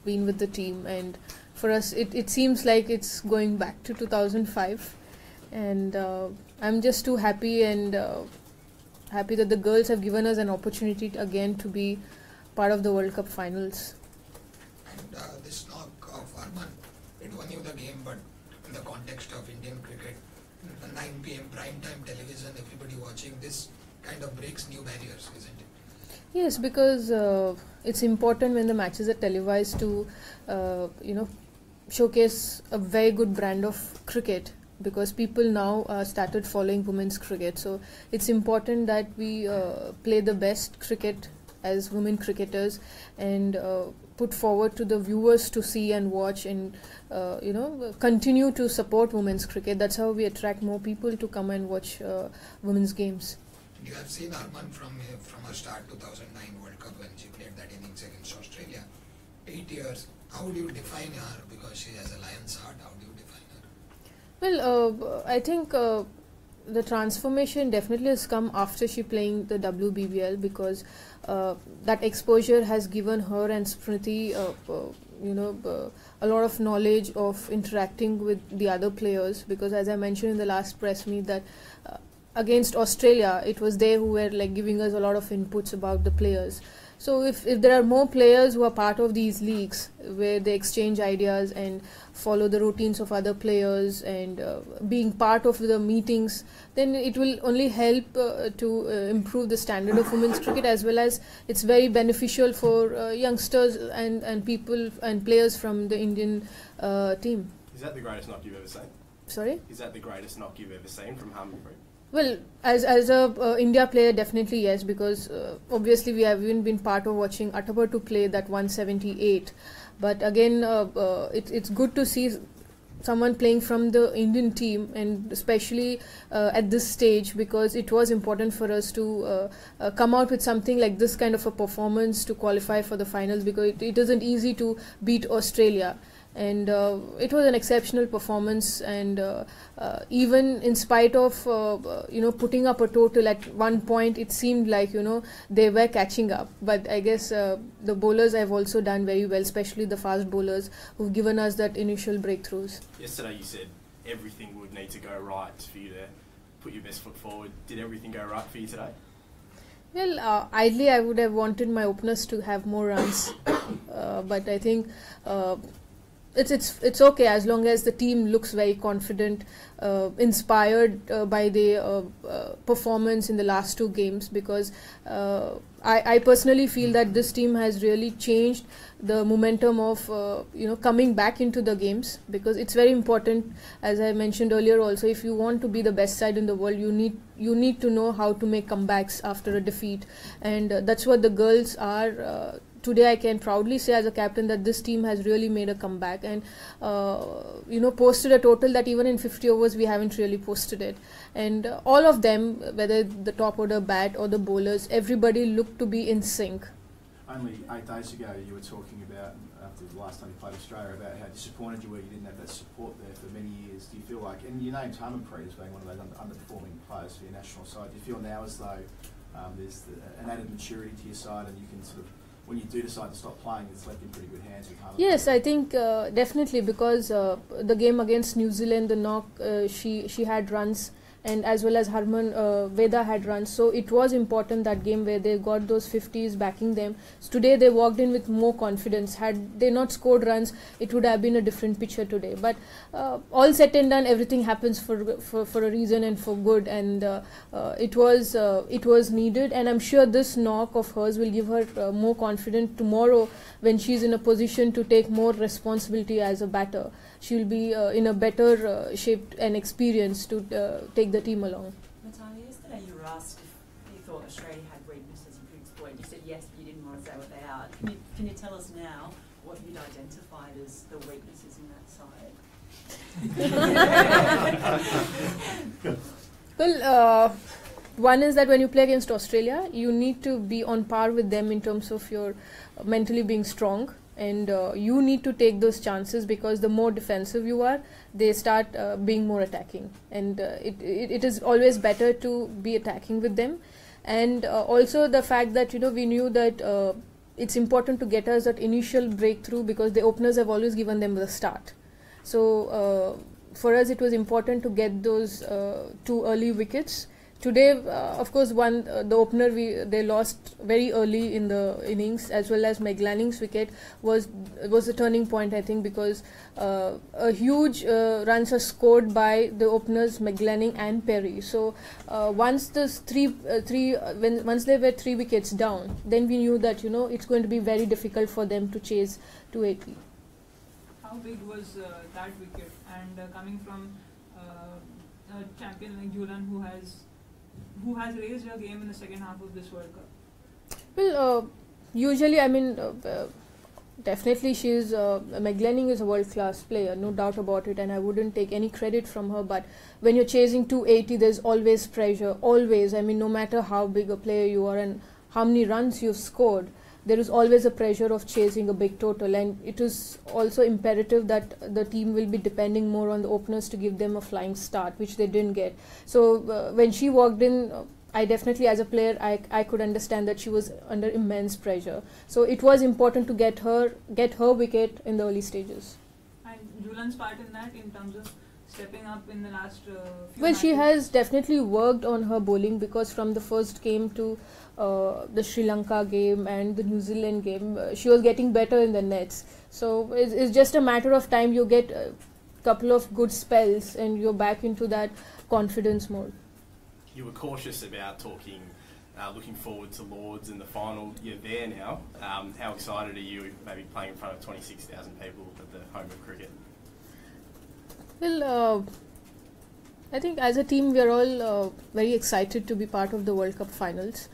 been with the team, and for us it seems like it's going back to 2005, and I'm just too happy and happy that the girls have given us an opportunity again to be part of the World Cup finals. And this knock of Harman, it won you the game, but in the context of Indian cricket, 9 p.m. prime time television, everybody watching, this kind of breaks new barriers, isn't it? Yes, because it's important when the matches are televised to, showcase a very good brand of cricket, because people now started following women's cricket. So it's important that we play the best cricket as women cricketers and put forward to the viewers to see and watch, and continue to support women's cricket. That's how we attract more people to come and watch women's games. You have seen Harman from her start 2009 World Cup when she played that innings against Australia. 8 years. How would you define her? Because she has a lion's heart. How do you define her? Well, I think the transformation definitely has come after she playing the WBBL, because that exposure has given her and Smriti a lot of knowledge of interacting with the other players, because as I mentioned in the last press meet that against Australia, it was they who were like giving us a lot of inputs about the players. So if there are more players who are part of these leagues where they exchange ideas and follow the routines of other players and being part of the meetings, then it will only help to improve the standard of women's cricket, as well as it's very beneficial for youngsters and people and players from the Indian team. Is that the greatest knock you've ever seen? Sorry? Is that the greatest knock you've ever seen from HARMANPREET? Well, as a India player, definitely yes, because obviously we have even been part of watching Atabar to play that 178. But again, it's good to see someone playing from the Indian team, and especially at this stage, because it was important for us to come out with something like this kind of a performance to qualify for the finals, because it isn't easy to beat Australia. And it was an exceptional performance, and even in spite of putting up a total, at one point it seemed like they were catching up, but I guess the bowlers have also done very well, especially the fast bowlers who've given us that initial breakthroughs. Yesterday you said everything would need to go right for you to put your best foot forward. Did everything go right for you today? Well, ideally I would have wanted my openers to have more runs, but I think it's okay as long as the team looks very confident, inspired by the performance in the last 2 games, because I personally feel that this team has really changed the momentum of coming back into the games, because it's very important, as I mentioned earlier also, if you want to be the best side in the world, you need to know how to make comebacks after a defeat, and that's what the girls are. Today I can proudly say as a captain that this team has really made a comeback, and posted a total that even in 50 overs we haven't really posted it. And all of them, whether the top order bat or the bowlers, everybody looked to be in sync. Only 8 days ago you were talking about, after the last time you played Australia, about how disappointed you were you didn't have that support there for many years. Do you feel like, and you named HARMANPREET as being one of those underperforming players for your national side, do you feel now as though there's an added maturity to your side, and you can sort of, when you do decide to stop playing, it's left in pretty good hands with HARMANPREET? Yes, I think definitely, because the game against New Zealand, the knock, she had runs, and as well as Veda had runs, so it was important that game where they got those 50s backing them. So today they walked in with more confidence. Had they not scored runs, it would have been a different picture today. But all said and done, everything happens for a reason and for good, and it was needed, and I'm sure this knock of hers will give her more confidence tomorrow when she's in a position to take more responsibility as a batter. She'll be in a better shape and experience to take the team along. Mithali, yesterday you were asked if you thought Australia had weaknesses you could exploit. You said yes, but you didn't want to say what they are. Can you tell us now what you'd identified as the weaknesses in that side? Well, one is that when you play against Australia, you need to be on par with them in terms of your mentally being strong. And you need to take those chances, because the more defensive you are, they start being more attacking, and it is always better to be attacking with them. And also the fact that we knew that it's important to get us that initial breakthrough because the openers have always given them the start. So for us, it was important to get those 2 early wickets. Today, of course, the opener they lost very early in the innings, as well as McGlanning's wicket was a turning point, I think, because a huge runs are scored by the openers McGlanning and Perry. So once this once they were 3 wickets down, then we knew that it's going to be very difficult for them to chase 280. How big was that wicket? And coming from a champion like Julan who has raised her game in the second half of this World Cup? Well, usually, I mean, definitely she's McGlanning is a world-class player, no doubt about it, and I wouldn't take any credit from her. But when you're chasing 280, there's always pressure, always. I mean, no matter how big a player you are and how many runs you've scored, there is always a pressure of chasing a big total, and it is also imperative that the team will be depending more on the openers to give them a flying start, which they didn't get. So when she walked in, I definitely, as a player, I could understand that she was under immense pressure. So it was important to get her wicket in the early stages. And Julan's part in that, in terms of stepping up in the last few Well, matches? she has definitely worked on her bowling, because from the first game to the Sri Lanka game and the New Zealand game, she was getting better in the nets. So it's just a matter of time. You get a couple of good spells and you're back into that confidence mode. You were cautious about looking forward to Lords in the final. You're there now. How excited are you maybe playing in front of 26,000 people at the home of cricket? Well, I think as a team we are all very excited to be part of the World Cup finals.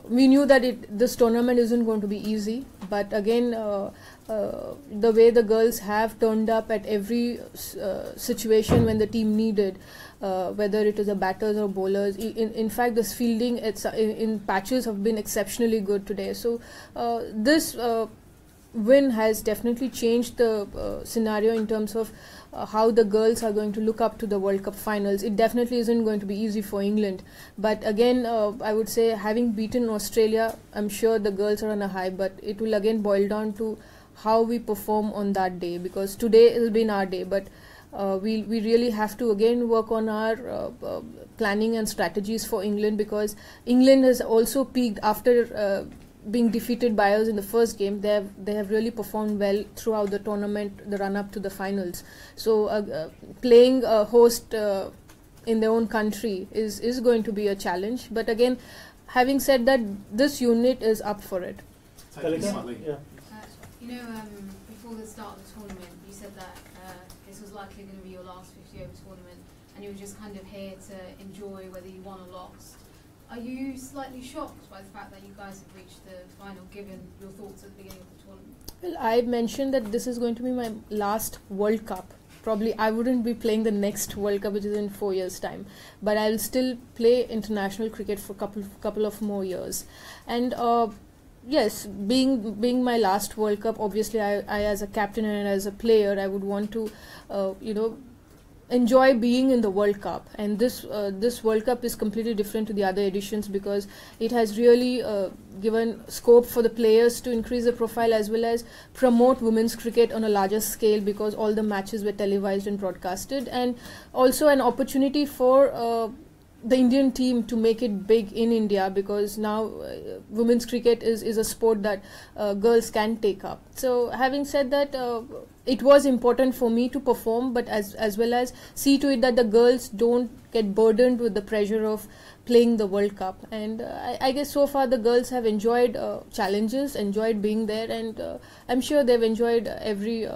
We knew that this tournament isn't going to be easy, but again, the way the girls have turned up at every situation when the team needed, whether it is a batters or bowlers. In fact, this fielding in patches have been exceptionally good today. So this win has definitely changed the scenario in terms of how the girls are going to look up to the World Cup finals. It definitely isn't going to be easy for England, but again, I would say, having beaten Australia, I'm sure the girls are on a high, but it will again boil down to how we perform on that day, because today has been our day, but we really have to again work on our planning and strategies for England, because England has also peaked after being defeated by us in the first game. They have really performed well throughout the tournament, the run up to the finals. So playing a host in their own country is going to be a challenge. But again, having said that, this unit is up for it. Yeah. Before the start of the tournament, you said that this was likely going to be your last 50 over tournament, and you were just kind of here to enjoy whether you won or lost. Are you slightly shocked by the fact that you guys have reached the final, given your thoughts at the beginning of the tournament? Well, I mentioned that this is going to be my last World Cup. Probably I wouldn't be playing the next World Cup, which is in 4 years' time. But I'll still play international cricket for couple of more years. And yes, being my last World Cup, obviously I as a captain and as a player, I would want to, enjoy being in the World Cup. And this World Cup is completely different to the other editions, because it has really given scope for the players to increase their profile, as well as promote women's cricket on a larger scale, because all the matches were televised and broadcasted, and also an opportunity for the Indian team to make it big in India, because now women's cricket is a sport that girls can take up. So having said that, it was important for me to perform, but as well as see to it that the girls don't get burdened with the pressure of playing the World Cup. And I guess so far the girls have enjoyed challenges, enjoyed being there, and I'm sure they've enjoyed every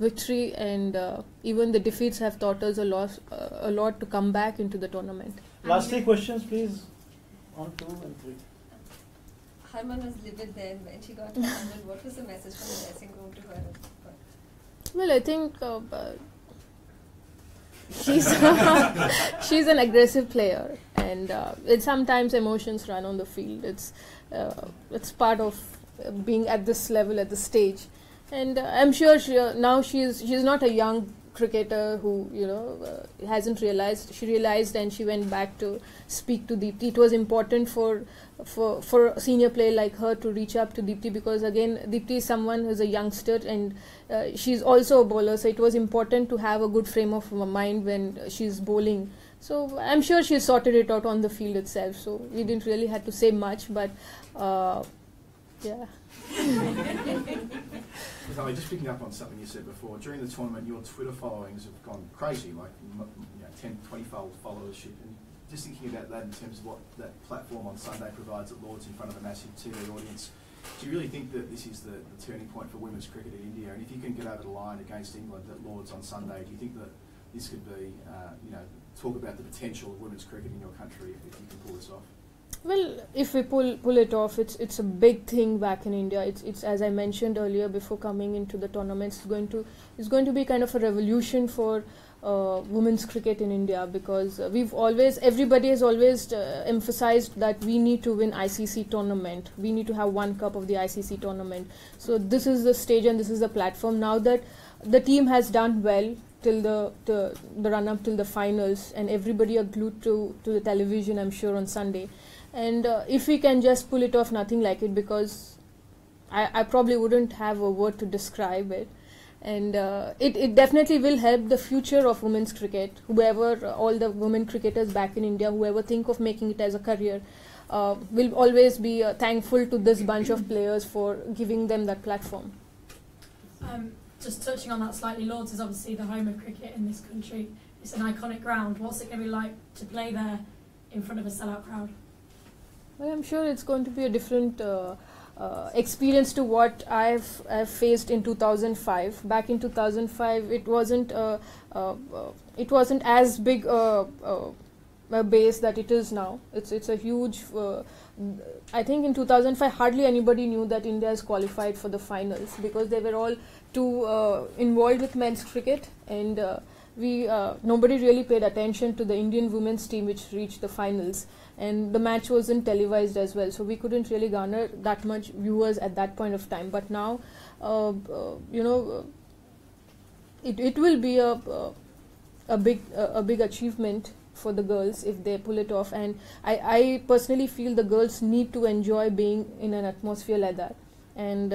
victory, and even the defeats have taught us a lot to come back into the tournament. Last 3 questions, please. On 2 and 3. Harman was livid then when she got handled. What was the message from the dressing room to her? Well, I think she's an aggressive player, and sometimes emotions run on the field. It's part of being at this level, at this stage. And I'm sure she's not a young cricketer who hasn't realized. She realized and she went back to speak to Deepti. It was important for a senior player like her to reach up to Deepti, because again Deepti is someone who's a youngster and she's also a bowler, so it was important to have a good frame of mind when she's bowling. So I'm sure she sorted it out on the field itself, so we didn't really have to say much, but yeah. Mithali, just picking up on something you said before, during the tournament your Twitter followings have gone crazy, like 10, 20-fold followership, and just thinking about that in terms of what that platform on Sunday provides at Lords in front of a massive TV audience, do you really think that this is the turning point for women's cricket in India? And if you can get over the line against England at Lords on Sunday, do you think that this could be, talk about the potential of women's cricket in your country if you can pull this off? Well, if we pull it off, it's a big thing back in India. It's as I mentioned earlier before coming into the tournament, it's going to be kind of a revolution for women's cricket in India, because everybody has always emphasized that we need to win ICC tournament. We need to have one cup of the ICC tournament. So this is the stage and this is the platform. Now that the team has done well till the run up till the finals, and everybody are glued to the television, I'm sure, on Sunday. And if we can just pull it off, nothing like it, because I probably wouldn't have a word to describe it. And it definitely will help the future of women's cricket. All the women cricketers back in India, whoever think of making it as a career, will always be thankful to this bunch of players for giving them that platform. Just touching on that slightly, Lords is obviously the home of cricket in this country. It's an iconic ground. What's it going to be like to play there in front of a sellout crowd? Well, I'm sure it's going to be a different experience to what I've faced in 2005. Back in 2005, it wasn't as big a base that it is now. It's a huge. I think in 2005, hardly anybody knew that India has qualified for the finals, because they were all too involved with men's cricket, and nobody really paid attention to the Indian women's team which reached the finals. And the match wasn't televised as well, so we couldn't really garner that much viewers at that point of time. But now, it will be a big achievement for the girls if they pull it off. And I personally feel the girls need to enjoy being in an atmosphere like that. And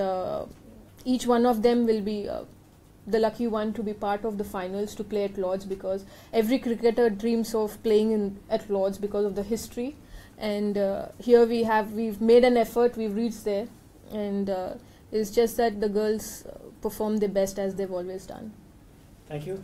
each one of them will be the lucky one to be part of the finals, to play at Lords, because every cricketer dreams of playing at Lords because of the history. And here we've made an effort, we've reached there, and it's just that the girls perform their best as they've always done. Thank you.